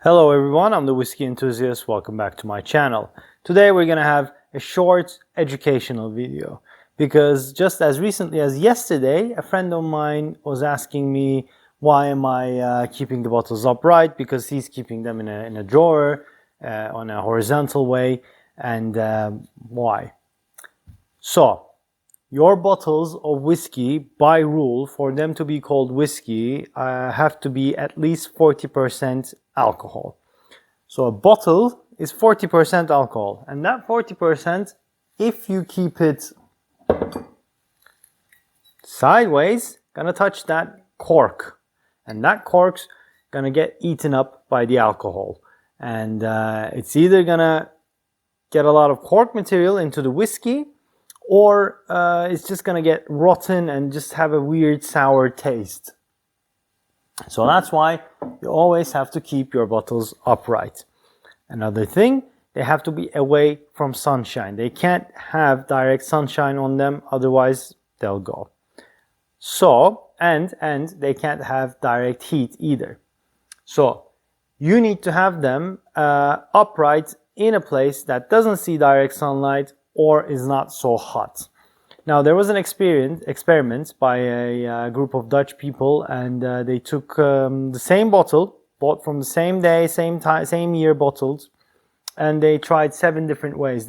Hello everyone, I'm the Whiskey Enthusiast. Welcome back to my channel. Today we're going to have a short educational video because just as recently as yesterday, a friend of mine was asking me why am I keeping the bottles upright, because he's keeping them in a drawer on a horizontal way, and why. So, your bottles of whiskey, by rule, for them to be called whiskey, have to be at least 40% alcohol. So a bottle is 40% alcohol, and that 40%, if you keep it sideways, gonna touch that cork, and that cork's gonna get eaten up by the alcohol, and it's either gonna get a lot of cork material into the whiskey, or it's just gonna get rotten and just have a weird sour taste. So that's why you always have to keep your bottles upright. Another thing, they have to be away from sunshine. They can't have direct sunshine on them, otherwise they'll go. So, and they can't have direct heat either. So you need to have them upright in a place that doesn't see direct sunlight or is not so hot. Now, there was an experiment by a group of Dutch people, and they took the same bottle, bought from the same day, same time, same year bottles, and they tried 7 different ways.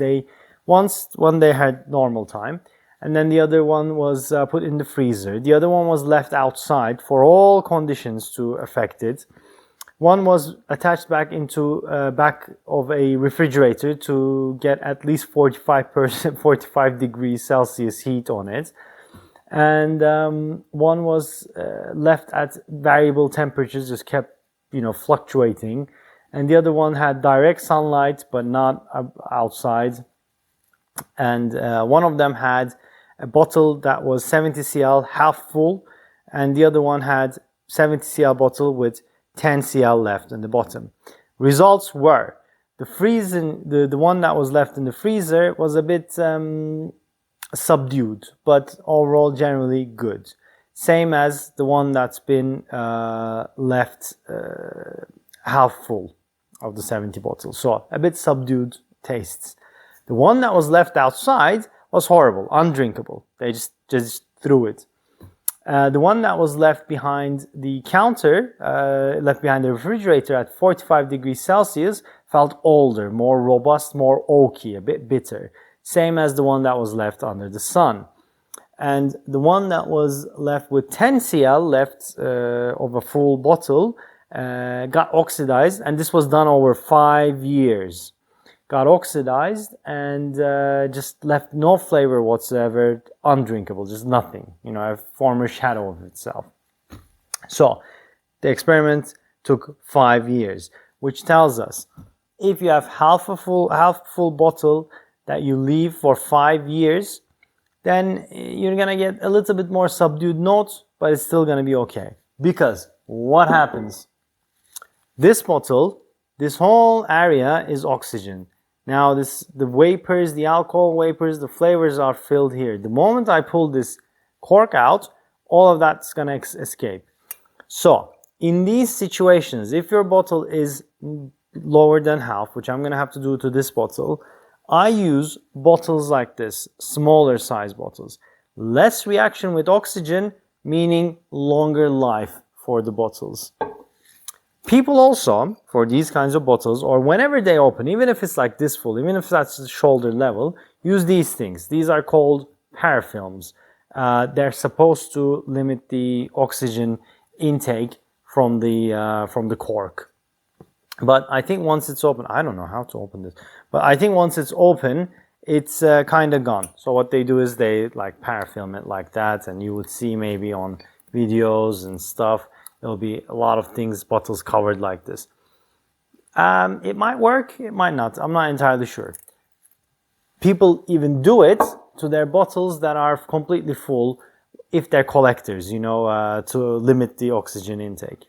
One day had normal time, and then the other one was put in the freezer. The other one was left outside for all conditions to affect it. One was attached back into back of a refrigerator to get at least 45 degrees Celsius heat on it, and one was left at variable temperatures, just kept fluctuating, and the other one had direct sunlight but not outside, and one of them had a bottle that was 70 cl half full, and the other one had 70 cl bottle with 10 cl left in the bottom. Results were the one that was left in the freezer was a bit subdued, but overall generally good. Same as the one that's been left half full of the 70 bottles. So a bit subdued tastes. The one that was left outside was horrible, undrinkable. They just threw it. The one that was left behind the counter, left behind the refrigerator at 45 degrees Celsius, felt older, more robust, more oaky, a bit bitter. Same as the one that was left under the sun. And the one that was left with 10 cl left of a full bottle got oxidized, and this was done over 5 years. Got oxidized and just left no flavor whatsoever, undrinkable, just nothing, a former shadow of itself. So the experiment took 5 years, which tells us if you have half full bottle that you leave for 5 years, then you're gonna get a little bit more subdued notes, but it's still gonna be okay. Because what happens? This bottle, this whole area is oxygen. Now the vapors, the alcohol vapors, the flavors are filled here. The moment I pull this cork out, all of that's going to escape. So in these situations, if your bottle is lower than half, which I'm going to have to do to this bottle, I use bottles like this, smaller size bottles. Less reaction with oxygen, meaning longer life for the bottles. People also, for these kinds of bottles, or whenever they open, even if it's like this full, even if that's the shoulder level, use these things. These are called parafilms. They're supposed to limit the oxygen intake from the cork. But I think once it's open, I don't know how to open this, but I think once it's open, it's kind of gone. So what they do is they like parafilm it like that, and you would see maybe on videos and stuff, there'll be a lot of things, bottles covered like this. It might work, it might not. I'm not entirely sure. People even do it to their bottles that are completely full if they're collectors, to limit the oxygen intake.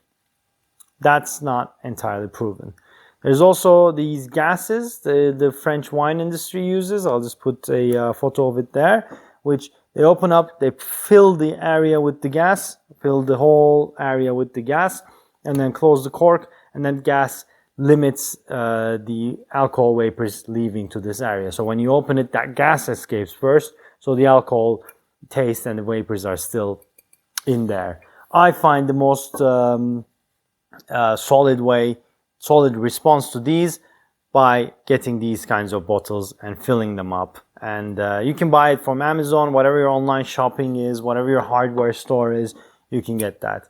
That's not entirely proven. There's also these gases the French wine industry uses. I'll just put a photo of it there, which they open up, they fill the area with the gas, fill the whole area with the gas, and then close the cork, and then gas limits the alcohol vapors leaving to this area. So when you open it, that gas escapes first, so the alcohol taste and the vapors are still in there. I find the most solid response to these by getting these kinds of bottles and filling them up. And you can buy it from Amazon, whatever your online shopping is, whatever your hardware store is, you can get that.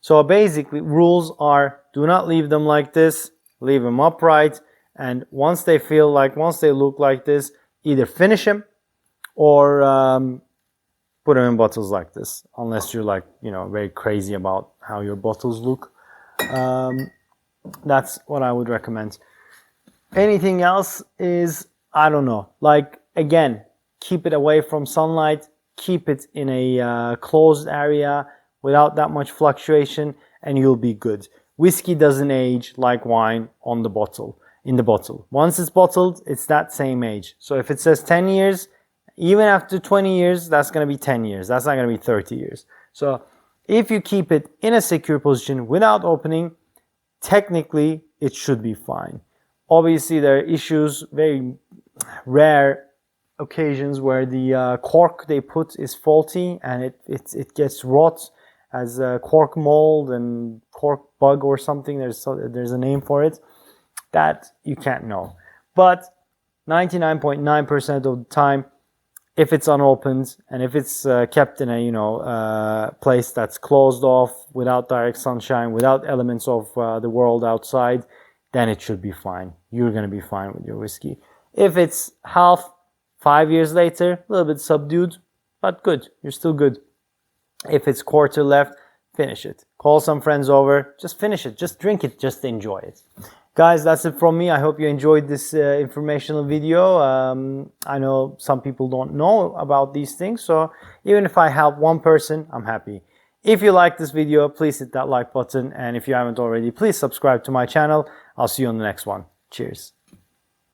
So basically, rules are: do not leave them like this, leave them upright, and once they look like this, either finish them or put them in bottles like this, unless you're like, very crazy about how your bottles look. That's what I would recommend. Anything else is, I don't know. Like, again, keep it away from sunlight, keep it in a closed area without that much fluctuation, and you'll be good. Whiskey doesn't age like wine in the bottle. Once it's bottled, it's that same age. So if it says 10 years, even after 20 years, that's going to be 10 years. That's not going to be 30 years. So if you keep it in a secure position without opening, technically it should be fine. Obviously, there are issues, very rare occasions where the cork they put is faulty and it gets rot as cork mold and cork bug or something. There's a name for it that you can't know. But 99.9% of the time, if it's unopened and if it's kept in a place that's closed off, without direct sunshine, without elements of the world outside, then it should be fine. You're going to be fine with your whiskey. If it's 5 years later, a little bit subdued, but good. You're still good. If it's quarter left, finish it. Call some friends over. Just finish it. Just drink it. Just enjoy it. Guys, that's it from me. I hope you enjoyed this informational video. I know some people don't know about these things, so even if I help one person, I'm happy. If you like this video, please hit that like button, and if you haven't already, please subscribe to my channel. I'll see you on the next one. Cheers.